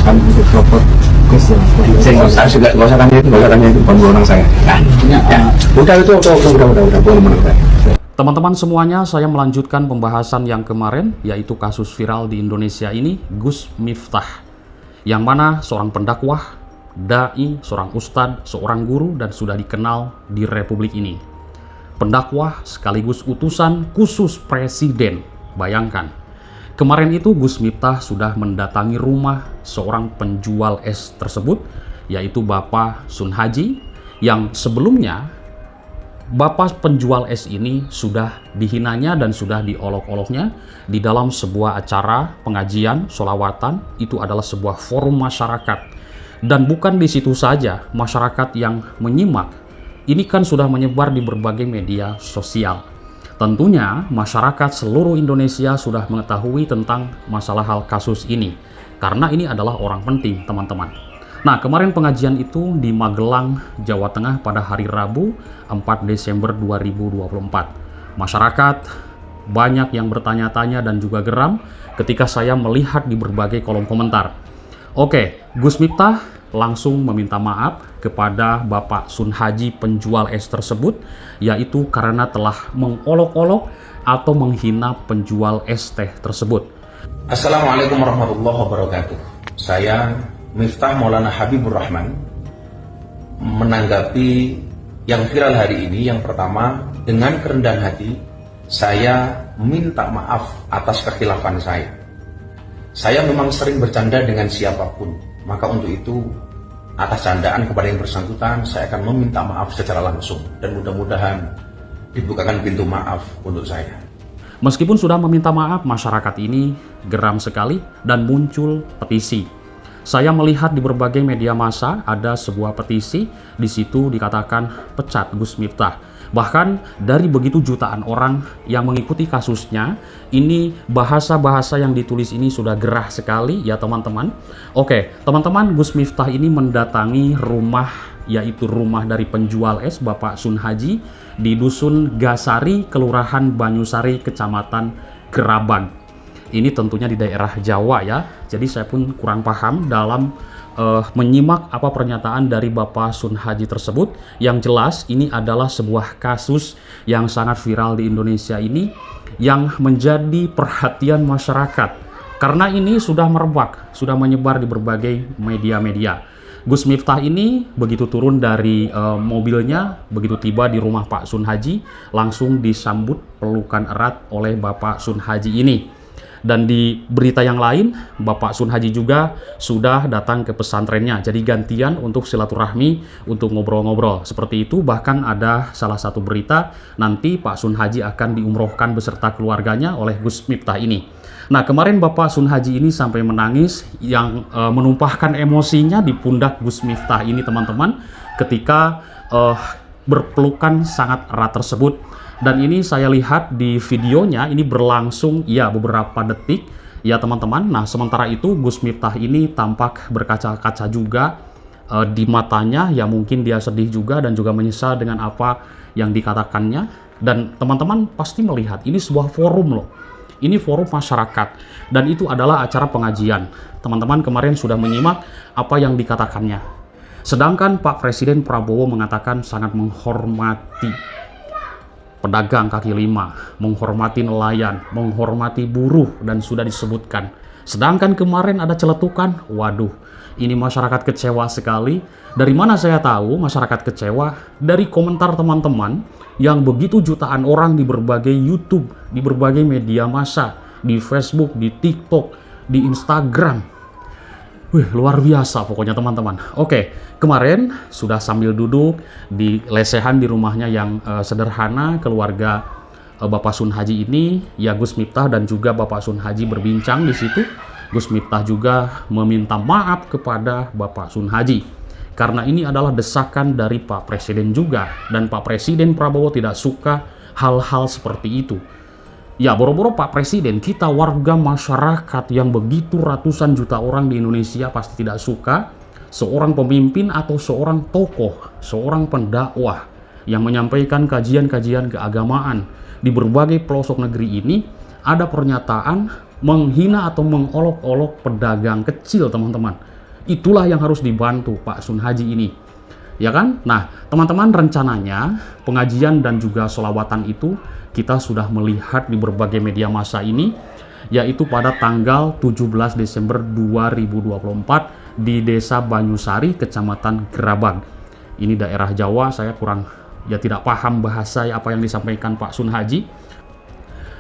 silakan untuk copot Gus ya. Saya juga nggak usah tanya itu bukan orang saya. Udah itu udah boleh menurut saya. Teman-teman semuanya, saya melanjutkan pembahasan yang kemarin, yaitu kasus viral di Indonesia ini, Gus Miftah. Yang mana seorang pendakwah, dai, seorang ustadz, seorang guru, dan sudah dikenal di Republik ini. Pendakwah sekaligus utusan khusus presiden. Bayangkan, kemarin itu Gus Miftah sudah mendatangi rumah seorang penjual es tersebut, yaitu Bapak Sun Haji, yang sebelumnya Bapak penjual es ini sudah dihinanya dan sudah diolok-oloknya di dalam sebuah acara pengajian, sholawatan. Itu adalah sebuah forum masyarakat. Dan bukan di situ saja masyarakat yang menyimak. Ini kan sudah menyebar di berbagai media sosial. Tentunya masyarakat seluruh Indonesia sudah mengetahui tentang masalah hal kasus ini. Karena ini adalah orang penting, teman-teman. Nah, kemarin pengajian itu di Magelang, Jawa Tengah pada hari Rabu 4 Desember 2024. Masyarakat banyak yang bertanya-tanya dan juga geram ketika saya melihat di berbagai kolom komentar. Oke, Gus Miftah langsung meminta maaf kepada Bapak Sun Haji penjual es tersebut, yaitu karena telah mengolok-olok atau menghina penjual es teh tersebut. Assalamualaikum warahmatullahi wabarakatuh. Saya Miftah Maulana Habibur Rahman menanggapi yang viral hari ini. Yang pertama, dengan kerendahan hati saya minta maaf atas kekhilafan saya. Saya memang sering bercanda dengan siapapun, maka untuk itu atas candaan kepada yang bersangkutan saya akan meminta maaf secara langsung, dan mudah-mudahan dibukakan pintu maaf untuk saya. Meskipun sudah meminta maaf, masyarakat ini geram sekali dan muncul petisi. Saya melihat di berbagai media massa ada sebuah petisi, di situ dikatakan pecat Gus Miftah. Bahkan dari begitu jutaan orang yang mengikuti kasusnya, ini bahasa-bahasa yang ditulis ini sudah gerah sekali ya teman-teman. Oke, teman-teman, Gus Miftah ini mendatangi rumah, yaitu rumah dari penjual es Bapak Sun Haji di Dusun Gasari, Kelurahan Banyusari, Kecamatan Gerabag. Ini tentunya di daerah Jawa ya, jadi saya pun kurang paham dalam menyimak apa pernyataan dari Bapak Sun Haji tersebut. Yang jelas ini adalah sebuah kasus yang sangat viral di Indonesia ini, yang menjadi perhatian masyarakat. Karena ini sudah merebak, sudah menyebar di berbagai media-media. Gus Miftah ini begitu turun dari mobilnya, begitu tiba di rumah Pak Sun Haji, langsung disambut pelukan erat oleh Bapak Sun Haji ini. Dan di berita yang lain, Bapak Sun Haji juga sudah datang ke pesantrennya. Jadi gantian untuk silaturahmi, untuk ngobrol-ngobrol. Seperti itu, bahkan ada salah satu berita, nanti Pak Sun Haji akan diumrohkan beserta keluarganya oleh Gus Miftah ini. Nah, kemarin Bapak Sun Haji ini sampai menangis, yang menumpahkan emosinya di pundak Gus Miftah ini, teman-teman, ketika berpelukan sangat erat tersebut. Dan ini saya lihat di videonya, ini berlangsung ya beberapa detik ya teman-teman. Nah, sementara itu Gus Miftah ini tampak berkaca-kaca juga di matanya, ya mungkin dia sedih juga dan juga menyesal dengan apa yang dikatakannya. Dan teman-teman pasti melihat ini sebuah forum loh, ini forum masyarakat, dan itu adalah acara pengajian. Teman-teman kemarin sudah menyimak apa yang dikatakannya. Sedangkan Pak Presiden Prabowo mengatakan sangat menghormati pedagang kaki lima, menghormati nelayan, menghormati buruh, dan sudah disebutkan. Sedangkan kemarin ada celetukan, waduh, ini masyarakat kecewa sekali. Dari mana saya tahu masyarakat kecewa? Dari komentar teman-teman yang begitu jutaan orang di berbagai YouTube, di berbagai media massa, di Facebook, di TikTok, di Instagram. Wih, luar biasa pokoknya teman-teman. Oke, kemarin sudah sambil duduk di lesehan di rumahnya yang sederhana, keluarga Bapak Sun Haji ini, ya Gus Miftah dan juga Bapak Sun Haji berbincang di situ. Gus Miftah juga meminta maaf kepada Bapak Sun Haji. Karena ini adalah desakan dari Pak Presiden juga, dan Pak Presiden Prabowo tidak suka hal-hal seperti itu. Ya, boro-boro Pak Presiden, kita warga masyarakat yang begitu ratusan juta orang di Indonesia pasti tidak suka seorang pemimpin atau seorang tokoh, seorang pendakwah yang menyampaikan kajian-kajian keagamaan di berbagai pelosok negeri ini ada pernyataan menghina atau mengolok-olok pedagang kecil, teman-teman. Itulah yang harus dibantu Pak Sun Haji ini. Ya kan? Nah, teman-teman, rencananya pengajian dan juga sholawatan itu kita sudah melihat di berbagai media massa ini, yaitu pada tanggal 17 Desember 2024 di Desa Banyusari, Kecamatan Gerabag. Ini daerah Jawa, saya kurang tidak paham bahasa apa yang disampaikan Pak Sun Haji.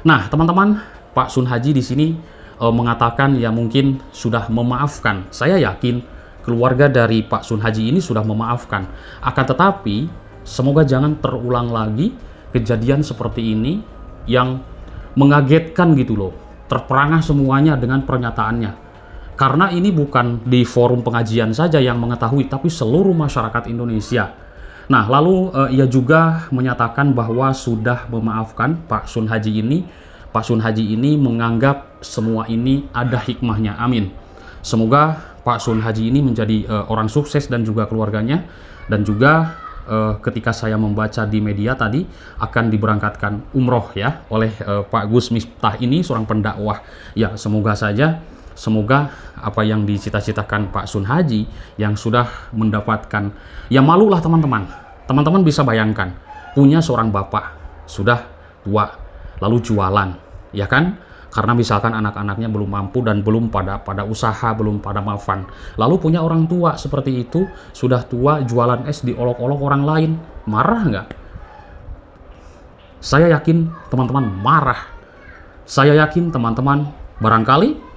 Nah, teman-teman, Pak Sun Haji di sini mengatakan ya mungkin sudah memaafkan. Saya yakin keluarga dari Pak Sun Haji ini sudah memaafkan. Akan tetapi, semoga jangan terulang lagi kejadian seperti ini yang mengagetkan gitu loh. Terperangah semuanya dengan pernyataannya. Karena ini bukan di forum pengajian saja yang mengetahui, tapi seluruh masyarakat Indonesia. Nah, lalu ia juga menyatakan bahwa sudah memaafkan Pak Sun Haji ini. Pak Sun Haji ini menganggap semua ini ada hikmahnya. Amin. Semoga Pak Sun Haji ini menjadi orang sukses dan juga keluarganya. Dan juga ketika saya membaca di media tadi akan diberangkatkan umroh ya oleh Pak Gus Miftah ini, seorang pendakwah. Ya, semoga saja. Semoga apa yang dicita-citakan Pak Sun Haji yang sudah mendapatkan, ya malulah teman-teman. Teman-teman bisa bayangkan, punya seorang bapak, sudah tua, lalu jualan, ya kan? Karena misalkan anak-anaknya belum mampu dan belum pada usaha, belum pada mapan. Lalu punya orang tua seperti itu, sudah tua, jualan es diolok-olok orang lain. Marah nggak? Saya yakin teman-teman marah. Saya yakin teman-teman barangkali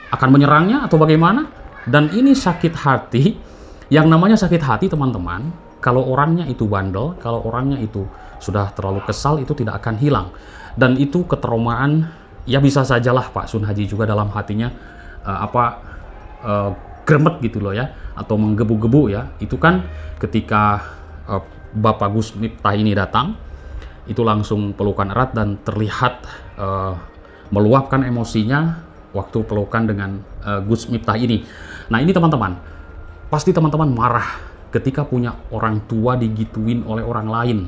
akan menyerangnya atau bagaimana. Dan ini sakit hati. Yang namanya sakit hati teman-teman, kalau orangnya itu bandel, kalau orangnya itu sudah terlalu kesal, itu tidak akan hilang. Dan itu ketraumaan, ya bisa sajalah Pak Sun Haji juga dalam hatinya gremet gitu loh ya, atau menggebu-gebu ya. Itu kan ketika Bapak Gus Miftah ini datang, itu langsung pelukan erat dan terlihat meluapkan emosinya waktu pelukan dengan Gus Miftah ini. Nah, ini teman-teman, pasti teman-teman marah ketika punya orang tua digituin oleh orang lain.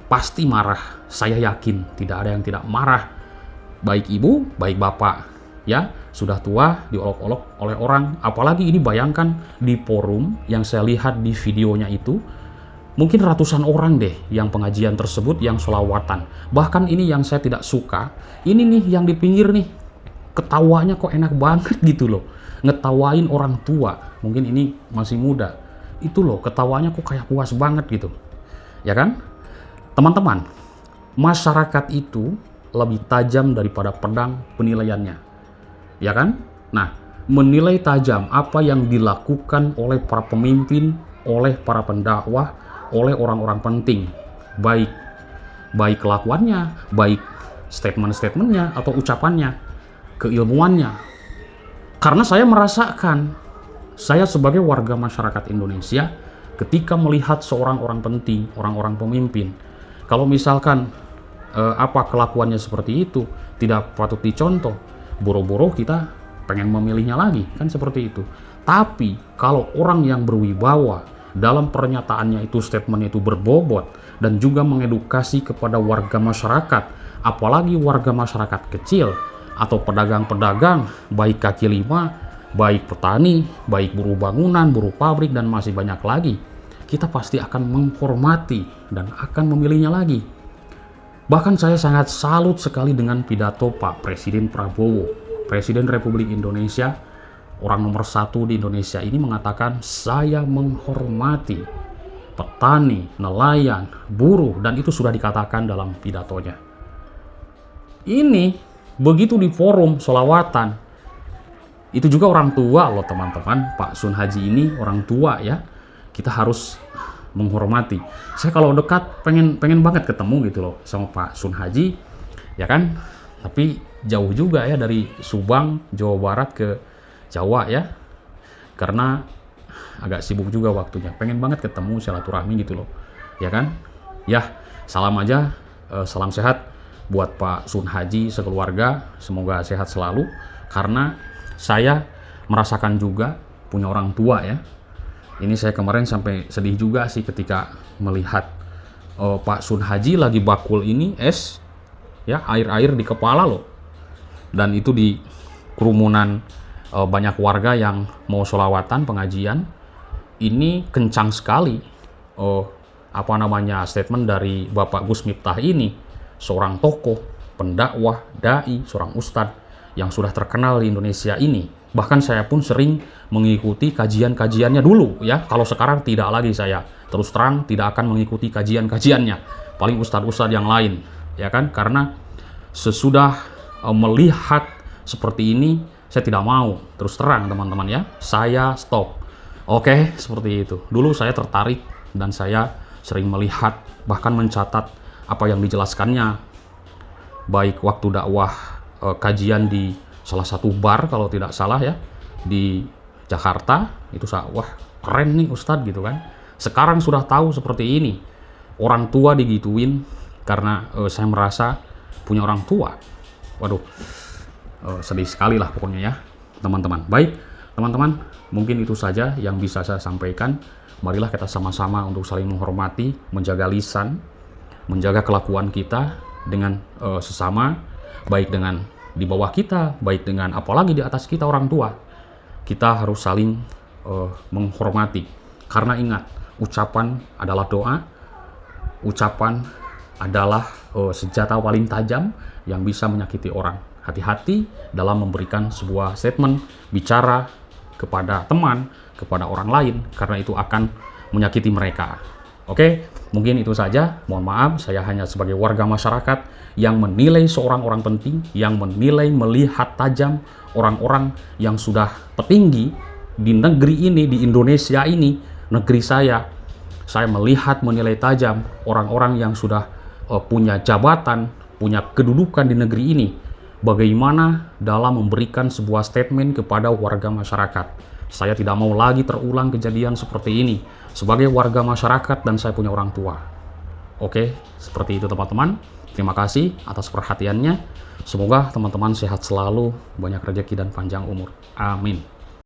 Pasti marah. Saya yakin tidak ada yang tidak marah. Baik ibu, baik bapak, ya sudah tua diolok-olok oleh orang. Apalagi ini bayangkan di forum yang saya lihat di videonya itu, mungkin ratusan orang deh yang pengajian tersebut, yang sholawatan. Bahkan ini yang saya tidak suka, ini nih yang di pinggir nih, ketawanya kok enak banget gitu loh. Ngetawain orang tua, mungkin ini masih muda, itu loh ketawanya kok kayak puas banget gitu. Ya kan? Teman-teman, masyarakat itu lebih tajam daripada pedang penilaiannya. Ya kan? Nah, menilai tajam apa yang dilakukan oleh para pemimpin, oleh para pendakwah, oleh orang-orang penting. Baik kelakuannya, baik statement-statementnya atau ucapannya, keilmuannya. Karena saya merasakan, saya sebagai warga masyarakat Indonesia, ketika melihat seorang orang penting, orang-orang pemimpin, kalau misalkan kelakuannya seperti itu tidak patut dicontoh, boro-boro kita pengen memilihnya lagi, kan seperti itu. Tapi kalau orang yang berwibawa dalam pernyataannya itu, statementnya itu berbobot dan juga mengedukasi kepada warga masyarakat, apalagi warga masyarakat kecil atau pedagang-pedagang, baik kaki lima, baik petani, baik buruh bangunan, buruh pabrik, dan masih banyak lagi, kita pasti akan menghormati dan akan memilihnya lagi. Bahkan saya sangat salut sekali dengan pidato Pak Presiden Prabowo, Presiden Republik Indonesia, orang nomor 1 di Indonesia ini mengatakan, saya menghormati petani, nelayan, buruh, dan itu sudah dikatakan dalam pidatonya. Ini begitu di forum sholawatan, itu juga orang tua loh teman-teman. Pak Sun Haji ini orang tua ya, kita harus menghormati. Saya kalau dekat pengen banget ketemu gitu loh sama Pak Sun Haji, ya kan? Tapi jauh juga ya dari Subang, Jawa Barat ke Jawa ya, karena agak sibuk juga waktunya. Pengen banget ketemu, silaturahmi gitu loh, ya kan? Ya, salam aja, salam sehat buat Pak Sun Haji sekeluarga. Semoga sehat selalu, karena saya merasakan juga punya orang tua ya. Ini saya kemarin sampai sedih juga sih ketika melihat Pak Sun Haji lagi bakul ini es ya, air-air di kepala loh, dan itu di kerumunan banyak warga yang mau sholawatan pengajian. Ini kencang sekali statement dari Bapak Gus Miftah ini, seorang tokoh, pendakwah, dai, seorang ustadz yang sudah terkenal di Indonesia ini. Bahkan saya pun sering mengikuti kajian-kajiannya dulu ya. Kalau sekarang tidak lagi, saya terus terang tidak akan mengikuti kajian-kajiannya. Paling ustadz-ustadz yang lain ya kan, karena sesudah melihat seperti ini saya tidak mau, terus terang teman-teman ya. Saya stop. Oke, seperti itu. Dulu saya tertarik dan saya sering melihat, bahkan mencatat apa yang dijelaskannya, baik waktu dakwah kajian di salah satu bar kalau tidak salah ya di Jakarta itu. Wah, keren nih Ustadz gitu kan. Sekarang sudah tahu seperti ini, orang tua digituin karena saya merasa punya orang tua. Waduh, sedih sekali lah pokoknya ya teman-teman. Baik teman-teman, mungkin itu saja yang bisa saya sampaikan. Marilah kita sama-sama untuk saling menghormati, menjaga lisan, menjaga kelakuan kita dengan sesama, baik dengan di bawah kita, baik dengan apalagi di atas kita orang tua. Kita harus saling menghormati. Karena ingat, ucapan adalah doa, ucapan adalah senjata paling tajam yang bisa menyakiti orang. Hati-hati dalam memberikan sebuah statement, bicara kepada teman, kepada orang lain, karena itu akan menyakiti mereka. Oke, mungkin itu saja. Mohon maaf, saya hanya sebagai warga masyarakat yang menilai seorang orang penting, yang menilai melihat tajam orang-orang yang sudah petinggi di negeri ini, di Indonesia ini, negeri saya. Saya melihat, menilai tajam orang-orang yang sudah punya jabatan, punya kedudukan di negeri ini. Bagaimana dalam memberikan sebuah statement kepada warga masyarakat. Saya tidak mau lagi terulang kejadian seperti ini sebagai warga masyarakat dan saya punya orang tua. Oke, seperti itu teman-teman. Terima kasih atas perhatiannya. Semoga teman-teman sehat selalu, banyak rezeki dan panjang umur. Amin.